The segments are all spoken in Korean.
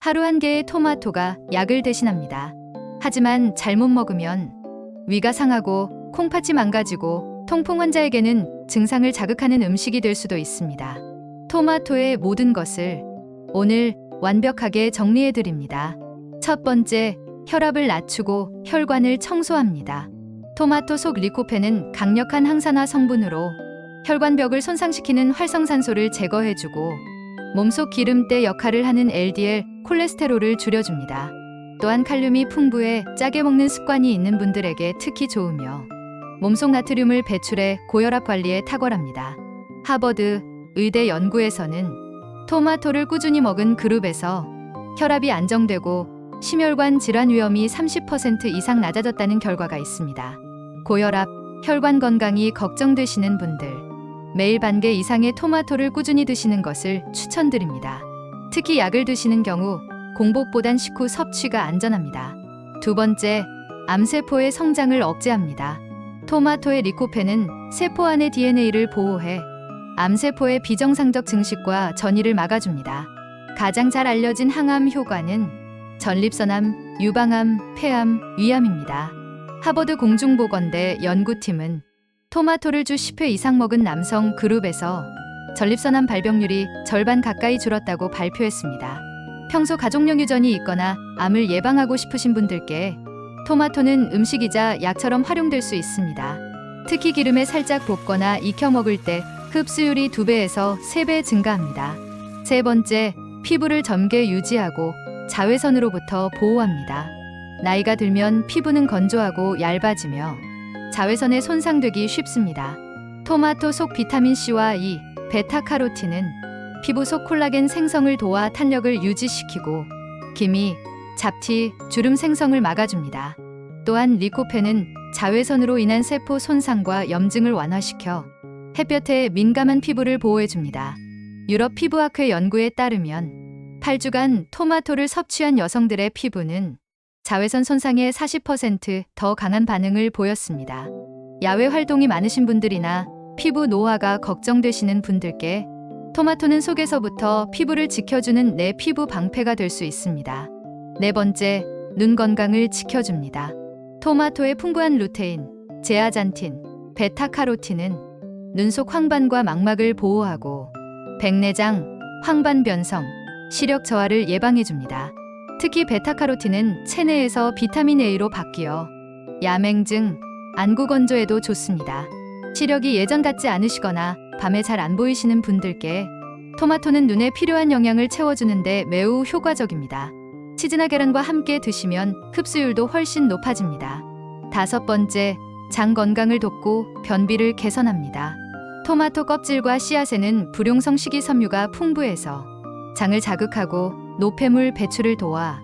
하루 한 개의 토마토가 약을 대신합니다. 하지만 잘못 먹으면 위가 상하고 콩팥이 망가지고 통풍 환자에게는 증상을 자극하는 음식이 될 수도 있습니다. 토마토의 모든 것을 오늘 완벽하게 정리해 드립니다. 첫 번째, 혈압을 낮추고 혈관을 청소합니다. 토마토 속 리코펜은 강력한 항산화 성분으로 혈관벽을 손상시키는 활성산소를 제거해주고 몸속 기름때 역할을 하는 LDL 콜레스테롤을 줄여줍니다. 또한 칼륨이 풍부해 짜게 먹는 습관이 있는 분들에게 특히 좋으며 몸속 나트륨을 배출해 고혈압 관리에 탁월합니다. 하버드 의대 연구에서는 토마토를 꾸준히 먹은 그룹에서 혈압이 안정되고 심혈관 질환 위험이 30% 이상 낮아졌다는 결과가 있습니다. 고혈압, 혈관 건강이 걱정되시는 분들, 매일 반 개 이상의 토마토를 꾸준히 드시는 것을 추천드립니다. 특히 약을 드시는 경우 공복보단 식후 섭취가 안전합니다. 두 번째, 암세포의 성장을 억제합니다. 토마토의 리코펜은 세포 안의 DNA를 보호해 암세포의 비정상적 증식과 전이를 막아줍니다. 가장 잘 알려진 항암 효과는 전립선암, 유방암, 폐암, 위암입니다. 하버드 공중보건대 연구팀은 토마토를 주 10회 이상 먹은 남성 그룹에서 전립선암 발병률이 절반 가까이 줄었다고 발표했습니다. 평소 가족용 유전이 있거나 암을 예방하고 싶으신 분들께 토마토는 음식이자 약처럼 활용될 수 있습니다. 특히 기름에 살짝 볶거나 익혀 먹을 때 흡수율이 2배에서 3배 증가합니다. 세 번째, 피부를 젊게 유지하고 자외선으로부터 보호합니다. 나이가 들면 피부는 건조하고 얇아지며 자외선에 손상되기 쉽습니다. 토마토 속 비타민C와 E, 베타카로틴은 피부 속 콜라겐 생성을 도와 탄력을 유지시키고 기미, 잡티, 주름 생성을 막아줍니다. 또한 리코펜은 자외선으로 인한 세포 손상과 염증을 완화시켜 햇볕에 민감한 피부를 보호해줍니다. 유럽 피부학회 연구에 따르면 8주간 토마토를 섭취한 여성들의 피부는 자외선 손상에 40% 강한 반응을 보였습니다. 야외 활동이 많으신 분들이나 피부 노화가 걱정되시는 분들께 토마토는 속에서부터 피부를 지켜주는 내 피부 방패가 될 수 있습니다. 네 번째, 눈 건강을 지켜줍니다. 토마토의 풍부한 루테인, 제아잔틴, 베타카로틴은 눈 속 황반과 망막을 보호하고 백내장, 황반 변성, 시력 저하를 예방해줍니다. 특히 베타카로틴은 체내에서 비타민 A로 바뀌어 야맹증, 안구 건조에도 좋습니다. 시력이 예전 같지 않으시거나 밤에 잘 안 보이시는 분들께 토마토는 눈에 필요한 영양을 채워주는데 매우 효과적입니다. 치즈나 계란과 함께 드시면 흡수율도 훨씬 높아집니다. 다섯 번째, 장 건강을 돕고 변비를 개선합니다. 토마토 껍질과 씨앗에는 불용성 식이섬유가 풍부해서 장을 자극하고 노폐물 배출을 도와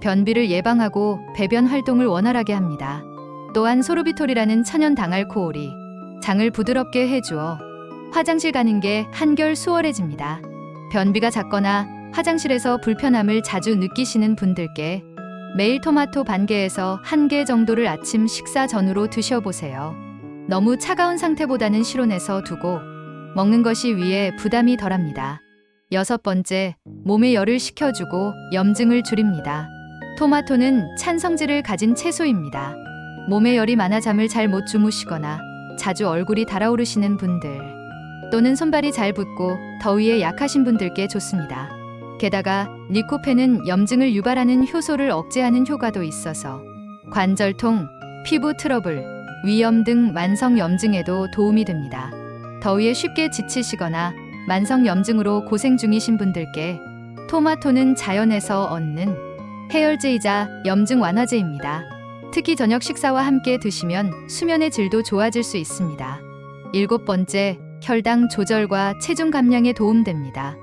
변비를 예방하고 배변 활동을 원활하게 합니다. 또한 소르비톨이라는 천연 당알코올이 장을 부드럽게 해주어 화장실 가는 게 한결 수월해집니다. 변비가 잦거나 화장실에서 불편함을 자주 느끼시는 분들께 매일 토마토 반 개에서 1개 정도를 아침 식사 전후로 드셔보세요. 너무 차가운 상태보다는 실온에서 두고 먹는 것이 위에 부담이 덜합니다. 여섯 번째, 몸에 열을 식혀주고 염증을 줄입니다. 토마토는 찬 성질을 가진 채소입니다. 몸에 열이 많아 잠을 잘 못 주무시거나 자주 얼굴이 달아오르시는 분들 또는 손발이 잘 붓고 더위에 약하신 분들께 좋습니다. 게다가 리코펜은 염증을 유발하는 효소를 억제하는 효과도 있어서 관절통, 피부 트러블, 위염 등 만성 염증에도 도움이 됩니다. 더위에 쉽게 지치시거나 만성 염증으로 고생 중이신 분들께 토마토는 자연에서 얻는 해열제이자 염증 완화제입니다. 특히 저녁 식사와 함께 드시면 수면의 질도 좋아질 수 있습니다. 일곱 번째, 혈당 조절과 체중 감량에 도움됩니다.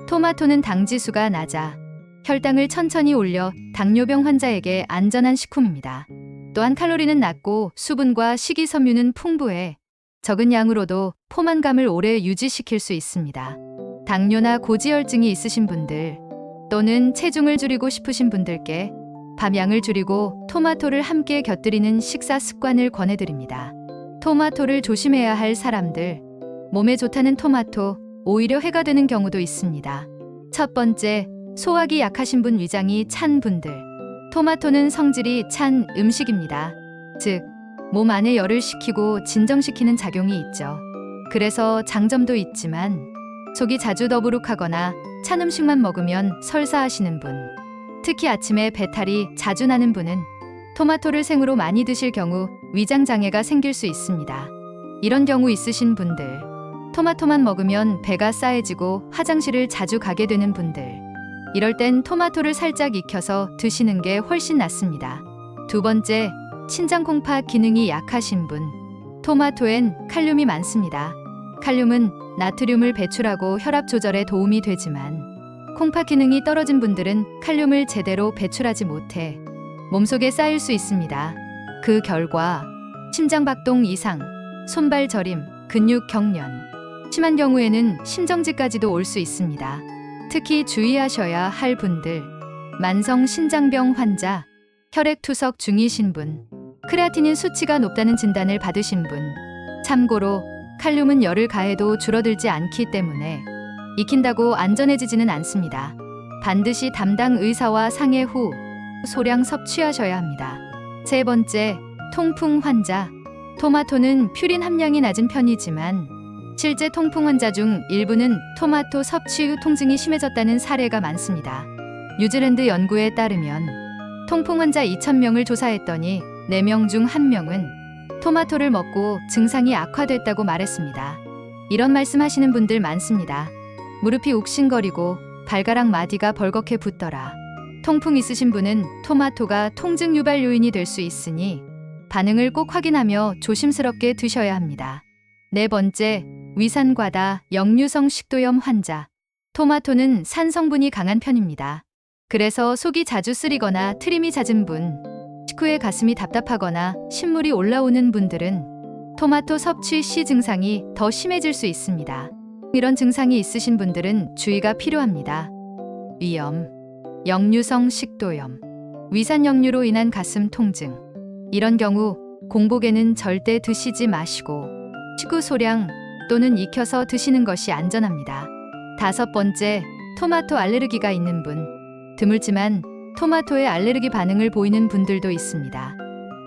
토마토는 당지수가 낮아 혈당을 천천히 올려 당뇨병 환자에게 안전한 식품입니다. 또한 칼로리는 낮고 수분과 식이섬유는 풍부해 적은 양으로도 포만감을 오래 유지시킬 수 있습니다. 당뇨나 고지혈증이 있으신 분들 또는 체중을 줄이고 싶으신 분들께 밥 양을 줄이고 토마토를 함께 곁들이는 식사 습관을 권해드립니다. 토마토를 조심해야 할 사람들, 몸에 좋다는 토마토, 오히려 해가 되는 경우도 있습니다. 첫 번째, 소화기 약하신 분, 위장이 찬 분들. 토마토는 성질이 찬 음식입니다. 즉, 몸 안에 열을 식히고 진정시키는 작용이 있죠. 그래서 장점도 있지만 속이 자주 더부룩하거나 찬 음식만 먹으면 설사하시는 분, 특히 아침에 배탈이 자주 나는 분은 토마토를 생으로 많이 드실 경우 위장 장애가 생길 수 있습니다. 이런 경우 있으신 분들, 토마토만 먹으면 배가 싸해지고 화장실을 자주 가게 되는 분들, 이럴 땐 토마토를 살짝 익혀서 드시는 게 훨씬 낫습니다. 두 번째, 신장 콩팥 기능이 약하신 분. 토마토엔 칼륨이 많습니다. 칼륨은 나트륨을 배출하고 혈압 조절에 도움이 되지만 콩팥 기능이 떨어진 분들은 칼륨을 제대로 배출하지 못해 몸속에 쌓일 수 있습니다. 그 결과 심장박동 이상, 손발 저림, 근육 경련, 심한 경우에는 심정지까지도 올 수 있습니다. 특히 주의하셔야 할 분들, 만성 신장병 환자, 혈액투석 중이신 분, 크레아티닌 수치가 높다는 진단을 받으신 분. 참고로 칼륨은 열을 가해도 줄어들지 않기 때문에 익힌다고 안전해지지는 않습니다. 반드시 담당 의사와 상의 후 소량 섭취하셔야 합니다. 세 번째, 통풍 환자. 토마토는 퓨린 함량이 낮은 편이지만 실제 통풍 환자 중 일부는 토마토 섭취 후 통증이 심해졌다는 사례가 많습니다. 뉴질랜드 연구에 따르면 통풍 환자 2,000명을 조사했더니 4명 중 1명은 토마토를 먹고 증상이 악화됐다고 말했습니다. 이런 말씀하시는 분들 많습니다. 무릎이 욱신거리고 발가락 마디가 벌겋게 붓더라. 통풍 있으신 분은 토마토가 통증 유발 요인이 될 수 있으니 반응을 꼭 확인하며 조심스럽게 드셔야 합니다. 네 번째, 위산과다 역류성 식도염 환자. 토마토는 산 성분이 강한 편입니다. 그래서 속이 자주 쓰리거나 트림이 잦은 분, 식후에 가슴이 답답하거나 신물이 올라오는 분들은 토마토 섭취 시 증상이 더 심해질 수 있습니다. 이런 증상이 있으신 분들은 주의가 필요합니다. 위염, 역류성 식도염, 위산 역류로 인한 가슴 통증. 이런 경우 공복에는 절대 드시지 마시고 식후 소량 또는 익혀서 드시는 것이 안전합니다. 다섯 번째, 토마토 알레르기가 있는 분. 드물지만 토마토에 알레르기 반응을 보이는 분들도 있습니다.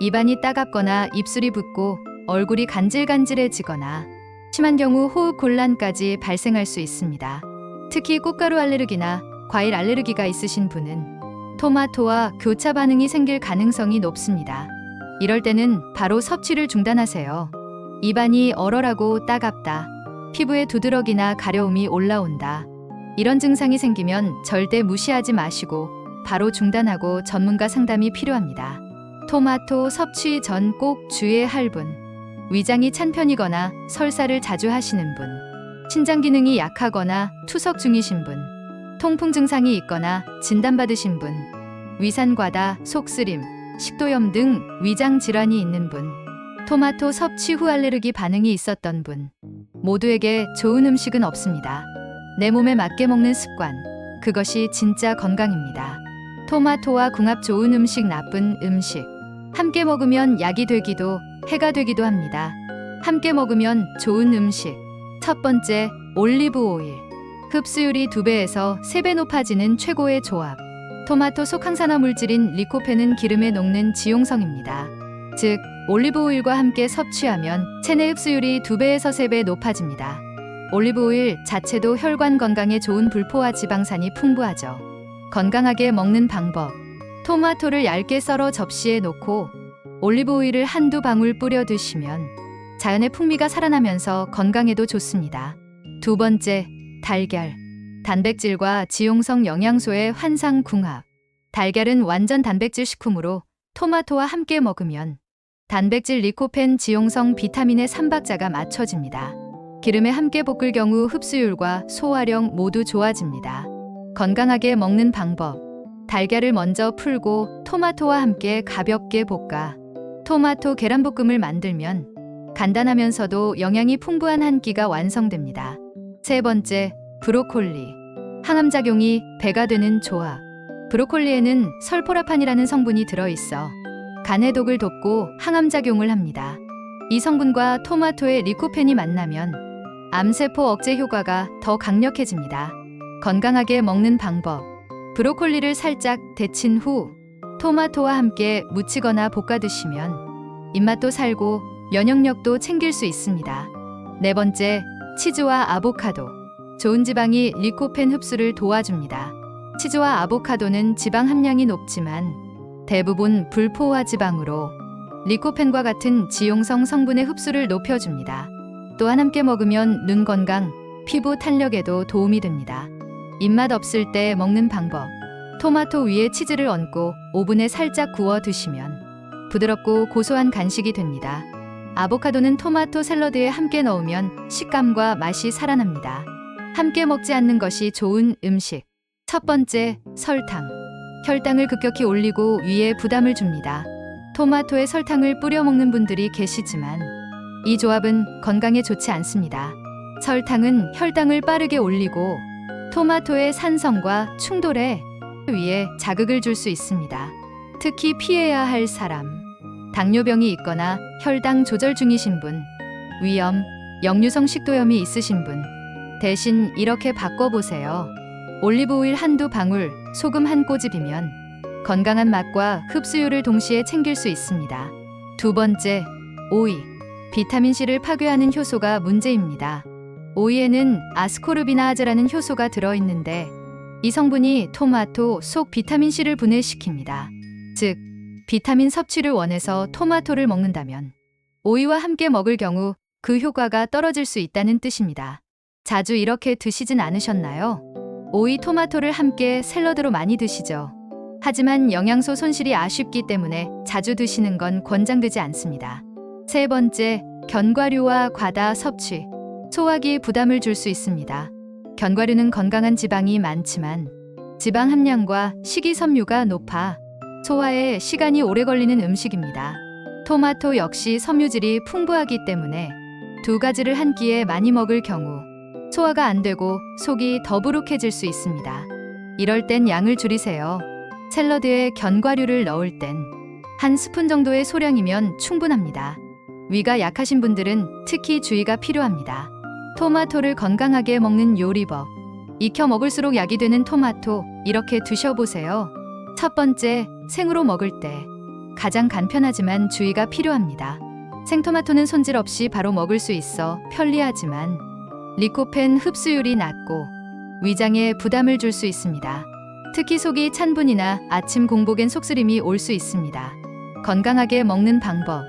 입안이 따갑거나 입술이 붓고 얼굴이 간질간질해지거나 심한 경우 호흡 곤란까지 발생할 수 있습니다. 특히 꽃가루 알레르기나 과일 알레르기가 있으신 분은 토마토와 교차 반응이 생길 가능성이 높습니다. 이럴 때는 바로 섭취를 중단하세요. 입안이 얼얼하고 따갑다, 피부에 두드러기나 가려움이 올라온다. 이런 증상이 생기면 절대 무시하지 마시고 바로 중단하고 전문가 상담이 필요합니다. 토마토 섭취 전 꼭 주의해야 할 분. 위장이 찬 편이거나 설사를 자주 하시는 분, 신장 기능이 약하거나 투석 중이신 분, 통풍 증상이 있거나 진단받으신 분, 위산과다, 속쓰림, 식도염 등 위장 질환이 있는 분, 토마토 섭취 후 알레르기 반응이 있었던 분. 모두에게 좋은 음식은 없습니다. 내 몸에 맞게 먹는 습관, 그것이 진짜 건강입니다. 토마토와 궁합 좋은 음식, 나쁜 음식. 함께 먹으면 약이 되기도 해가 되기도 합니다. 함께 먹으면 좋은 음식. 첫 번째, 올리브 오일. 흡수율이 2배에서 3배 높아지는 최고의 조합. 토마토 속 항산화 물질인 리코펜은 기름에 녹는 지용성입니다. 즉, 올리브 오일과 함께 섭취하면 체내 흡수율이 2배에서 3배 높아집니다. 올리브 오일 자체도 혈관 건강에 좋은 불포화 지방산이 풍부하죠. 건강하게 먹는 방법. 토마토를 얇게 썰어 접시에 놓고 올리브 오일을 한두 방울 뿌려 드시면 자연의 풍미가 살아나면서 건강에도 좋습니다. 두 번째, 달걀. 단백질과 지용성 영양소의 환상궁합. 달걀은 완전 단백질 식품으로 토마토와 함께 먹으면 단백질, 리코펜, 지용성, 비타민의 3박자가 맞춰집니다. 기름에 함께 볶을 경우 흡수율과 소화력 모두 좋아집니다. 건강하게 먹는 방법. 달걀을 먼저 풀고 토마토와 함께 가볍게 볶아 토마토 계란볶음을 만들면 간단하면서도 영양이 풍부한 한 끼가 완성됩니다. 세 번째, 브로콜리. 항암작용이 배가 되는 조합. 브로콜리에는 설포라판이라는 성분이 들어있어 간의 독을 돕고 항암작용을 합니다. 이 성분과 토마토의 리코펜이 만나면 암세포 억제 효과가 더 강력해집니다. 건강하게 먹는 방법. 브로콜리를 살짝 데친 후 토마토와 함께 무치거나 볶아 드시면 입맛도 살고 면역력도 챙길 수 있습니다. 네 번째, 치즈와 아보카도. 좋은 지방이 리코펜 흡수를 도와줍니다. 치즈와 아보카도는 지방 함량이 높지만 대부분 불포화 지방으로 리코펜과 같은 지용성 성분의 흡수를 높여줍니다. 또한 함께 먹으면 눈 건강, 피부 탄력에도 도움이 됩니다. 입맛 없을 때 먹는 방법. 토마토 위에 치즈를 얹고 오븐에 살짝 구워 드시면 부드럽고 고소한 간식이 됩니다. 아보카도는 토마토 샐러드에 함께 넣으면 식감과 맛이 살아납니다. 함께 먹지 않는 것이 좋은 음식. 첫 번째, 설탕. 혈당을 급격히 올리고 위에 부담을 줍니다. 토마토에 설탕을 뿌려 먹는 분들이 계시지만 이 조합은 건강에 좋지 않습니다. 설탕은 혈당을 빠르게 올리고 토마토의 산성과 충돌에 위에 자극을 줄 수 있습니다. 특히 피해야 할 사람, 당뇨병이 있거나 혈당 조절 중이신 분, 위염, 역류성 식도염이 있으신 분, 대신 이렇게 바꿔보세요. 올리브오일 한두 방울, 소금 한 꼬집이면 건강한 맛과 흡수율을 동시에 챙길 수 있습니다. 두 번째, 오이. 비타민C를 파괴하는 효소가 문제입니다. 오이에는 아스코르비나아제라는 효소가 들어있는데 이 성분이 토마토 속 비타민C를 분해시킵니다. 즉, 비타민 섭취를 원해서 토마토를 먹는다면 오이와 함께 먹을 경우 그 효과가 떨어질 수 있다는 뜻입니다. 자주 이렇게 드시진 않으셨나요? 오이, 토마토를 함께 샐러드로 많이 드시죠. 하지만 영양소 손실이 아쉽기 때문에 자주 드시는 건 권장되지 않습니다. 세 번째, 견과류와 과다 섭취. 소화기에 부담을 줄 수 있습니다. 견과류는 건강한 지방이 많지만 지방 함량과 식이섬유가 높아 소화에 시간이 오래 걸리는 음식입니다. 토마토 역시 섬유질이 풍부하기 때문에 두 가지를 한 끼에 많이 먹을 경우 소화가 안 되고 속이 더부룩해질 수 있습니다. 이럴 땐 양을 줄이세요. 샐러드에 견과류를 넣을 땐 한 스푼 정도의 소량이면 충분합니다. 위가 약하신 분들은 특히 주의가 필요합니다. 토마토를 건강하게 먹는 요리법. 익혀 먹을수록 약이 되는 토마토, 이렇게 드셔보세요. 첫 번째, 생으로 먹을 때 가장 간편하지만 주의가 필요합니다. 생토마토는 손질 없이 바로 먹을 수 있어 편리하지만 리코펜 흡수율이 낮고 위장에 부담을 줄 수 있습니다. 특히 속이 찬 분이나 아침 공복엔 속쓰림이 올 수 있습니다. 건강하게 먹는 방법.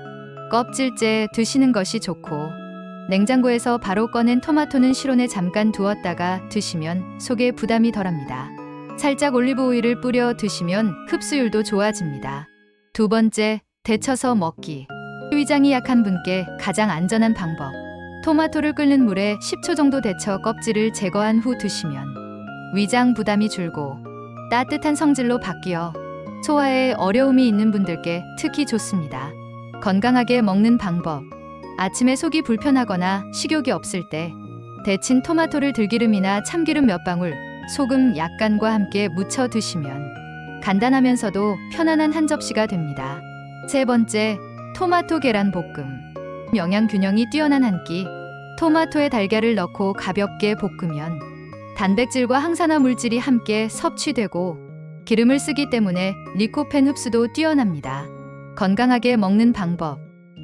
껍질째 드시는 것이 좋고 냉장고에서 바로 꺼낸 토마토는 실온에 잠깐 두었다가 드시면 속에 부담이 덜합니다. 살짝 올리브 오일을 뿌려 드시면 흡수율도 좋아집니다. 두 번째, 데쳐서 먹기. 위장이 약한 분께 가장 안전한 방법. 토마토를 끓는 물에 10초 정도 데쳐 껍질을 제거한 후 드시면 위장 부담이 줄고 따뜻한 성질로 바뀌어 소화에 어려움이 있는 분들께 특히 좋습니다. 건강하게 먹는 방법. 아침에 속이 불편하거나 식욕이 없을 때 데친 토마토를 들기름이나 참기름 몇 방울, 소금 약간과 함께 무쳐 드시면 간단하면서도 편안한 한 접시가 됩니다. 세 번째, 토마토 계란 볶음. 영양 균형이 뛰어난 한 끼. 토마토에 달걀을 넣고 가볍게 볶으면 단백질과 항산화 물질이 함께 섭취되고 기름을 쓰기 때문에 리코펜 흡수도 뛰어납니다. 건강하게 먹는 방법.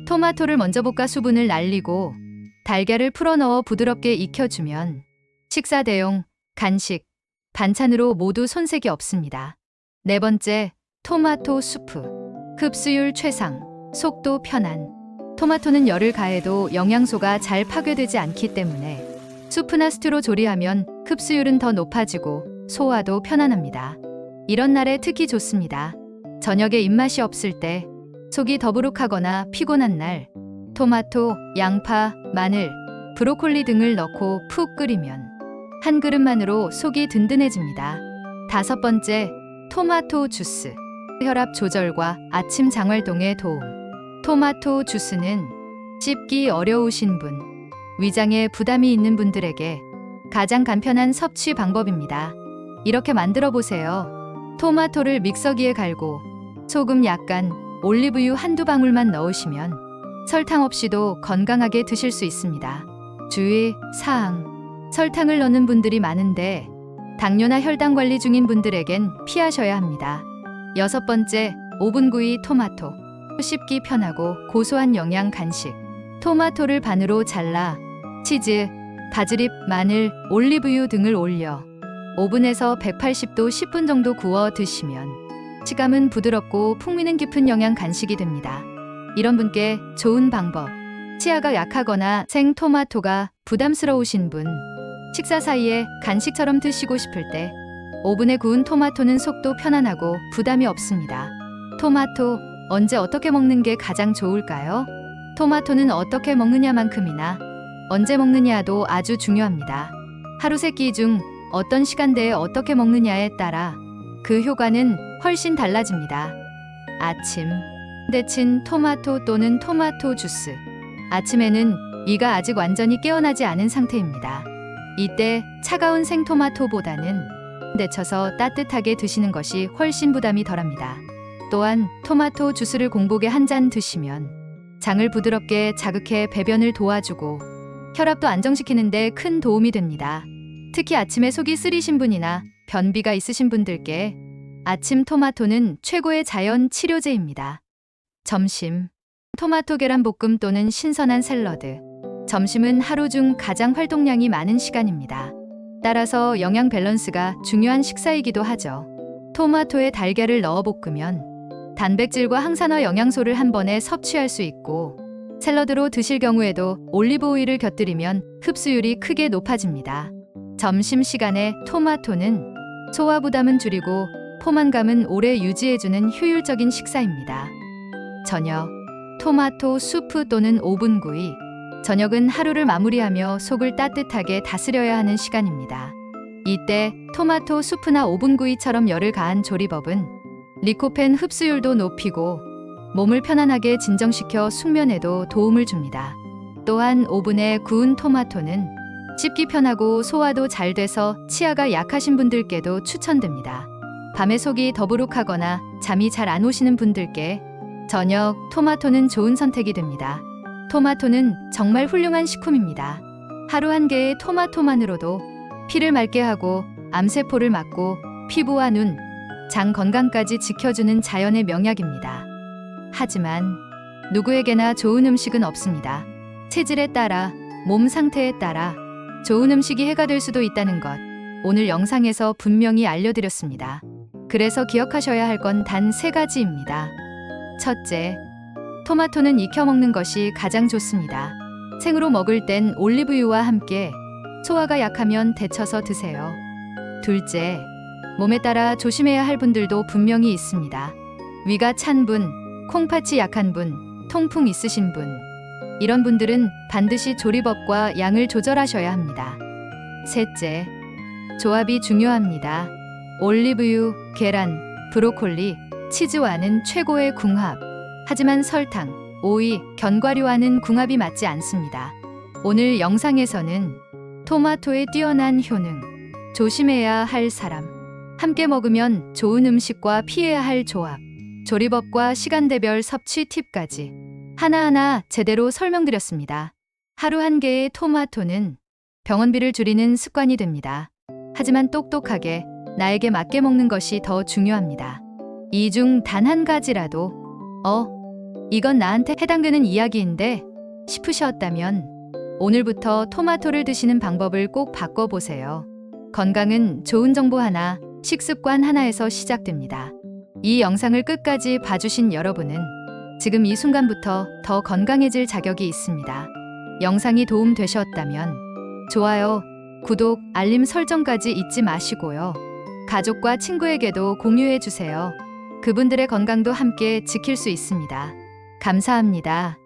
토마토를 먼저 볶아 수분을 날리고 달걀을 풀어 넣어 부드럽게 익혀주면 식사 대용, 간식, 반찬으로 모두 손색이 없습니다. 네 번째, 토마토 수프. 흡수율 최상, 속도 편안. 토마토는 열을 가해도 영양소가 잘 파괴되지 않기 때문에 수프나 스튜로 조리하면 흡수율은 더 높아지고 소화도 편안합니다. 이런 날에 특히 좋습니다. 저녁에 입맛이 없을 때, 속이 더부룩하거나 피곤한 날, 토마토, 양파, 마늘, 브로콜리 등을 넣고 푹 끓이면 한 그릇만으로 속이 든든해집니다. 다섯 번째, 토마토 주스. 혈압 조절과 아침 장활동에 도움. 토마토 주스는 씹기 어려우신 분, 위장에 부담이 있는 분들에게 가장 간편한 섭취 방법입니다. 이렇게 만들어 보세요. 토마토를 믹서기에 갈고 소금 약간, 올리브유 한두 방울만 넣으시면 설탕 없이도 건강하게 드실 수 있습니다. 주의 사항. 설탕을 넣는 분들이 많은데 당뇨나 혈당 관리 중인 분들에겐 피하셔야 합니다. 6번째, 오븐구이 토마토. 씹기 편하고 고소한 영양 간식. 토마토를 반으로 잘라 치즈, 바질잎, 마늘, 올리브유 등을 올려 오븐에서 180도 10분 정도 구워 드시면 식감은 부드럽고 풍미는 깊은 영양 간식이 됩니다. 이런 분께 좋은 방법. 치아가 약하거나 생토마토가 부담스러우신 분, 식사 사이에 간식처럼 드시고 싶을 때 오븐에 구운 토마토는 속도 편안하고 부담이 없습니다. 토마토, 언제 어떻게 먹는 게 가장 좋을까요? 토마토는 어떻게 먹느냐만큼이나 언제 먹느냐도 아주 중요합니다. 하루 3끼 중 어떤 시간대에 어떻게 먹느냐에 따라 그 효과는 훨씬 달라집니다. 아침, 데친 토마토 또는 토마토 주스. 아침에는 위가 아직 완전히 깨어나지 않은 상태입니다. 이때 차가운 생토마토보다는 데쳐서 따뜻하게 드시는 것이 훨씬 부담이 덜합니다. 또한 토마토 주스를 공복에 한 잔 드시면 장을 부드럽게 자극해 배변을 도와주고 혈압도 안정시키는 데 큰 도움이 됩니다. 특히 아침에 속이 쓰리신 분이나 변비가 있으신 분들께 아침 토마토는 최고의 자연 치료제입니다. 점심, 토마토 계란 볶음 또는 신선한 샐러드. 점심은 하루 중 가장 활동량이 많은 시간입니다. 따라서 영양 밸런스가 중요한 식사이기도 하죠. 토마토에 달걀을 넣어 볶으면 단백질과 항산화 영양소를 한 번에 섭취할 수 있고, 샐러드로 드실 경우에도 올리브 오일을 곁들이면 흡수율이 크게 높아집니다. 점심시간에 토마토는 소화 부담은 줄이고 포만감은 오래 유지해주는 효율적인 식사입니다. 저녁, 토마토 수프 또는 오븐구이. 저녁은 하루를 마무리하며 속을 따뜻하게 다스려야 하는 시간입니다. 이때 토마토 수프나 오븐구이처럼 열을 가한 조리법은 리코펜 흡수율도 높이고 몸을 편안하게 진정시켜 숙면에도 도움을 줍니다. 또한 오븐에 구운 토마토는 씹기 편하고 소화도 잘 돼서 치아가 약하신 분들께도 추천됩니다. 밤에 속이 더부룩하거나 잠이 잘 안 오시는 분들께 저녁 토마토는 좋은 선택이 됩니다. 토마토는 정말 훌륭한 식품입니다. 하루 한 개의 토마토만으로도 피를 맑게 하고 암세포를 막고 피부와 눈, 장 건강까지 지켜주는 자연의 명약입니다. 하지만 누구에게나 좋은 음식은 없습니다. 체질에 따라, 몸 상태에 따라 좋은 음식이 해가 될 수도 있다는 것, 오늘 영상에서 분명히 알려드렸습니다. 그래서 기억하셔야 할 건 단 3가지입니다. 첫째, 토마토는 익혀 먹는 것이 가장 좋습니다. 생으로 먹을 땐 올리브유와 함께, 소화가 약하면 데쳐서 드세요. 둘째, 몸에 따라 조심해야 할 분들도 분명히 있습니다. 위가 찬 분, 콩팥이 약한 분, 통풍 있으신 분. 이런 분들은 반드시 조리법과 양을 조절하셔야 합니다. 셋째, 조합이 중요합니다. 올리브유, 계란, 브로콜리, 치즈와는 최고의 궁합. 하지만 설탕, 오이, 견과류와는 궁합이 맞지 않습니다. 오늘 영상에서는 토마토의 뛰어난 효능, 조심해야 할 사람, 함께 먹으면 좋은 음식과 피해야 할 조합, 조리법과 시간대별 섭취 팁까지 하나하나 제대로 설명드렸습니다. 하루 한 개의 토마토는 병원비를 줄이는 습관이 됩니다. 하지만 똑똑하게 나에게 맞게 먹는 것이 더 중요합니다. 이 중 단 한 가지라도 이건 나한테 해당되는 이야기인데 싶으셨다면 오늘부터 토마토를 드시는 방법을 꼭 바꿔보세요. 건강은 좋은 정보 하나, 식습관 하나에서 시작됩니다. 이 영상을 끝까지 봐주신 여러분은 지금 이 순간부터 더 건강해질 자격이 있습니다. 영상이 도움되셨다면 좋아요, 구독, 알림 설정까지 잊지 마시고요. 가족과 친구에게도 공유해주세요. 그분들의 건강도 함께 지킬 수 있습니다. 감사합니다.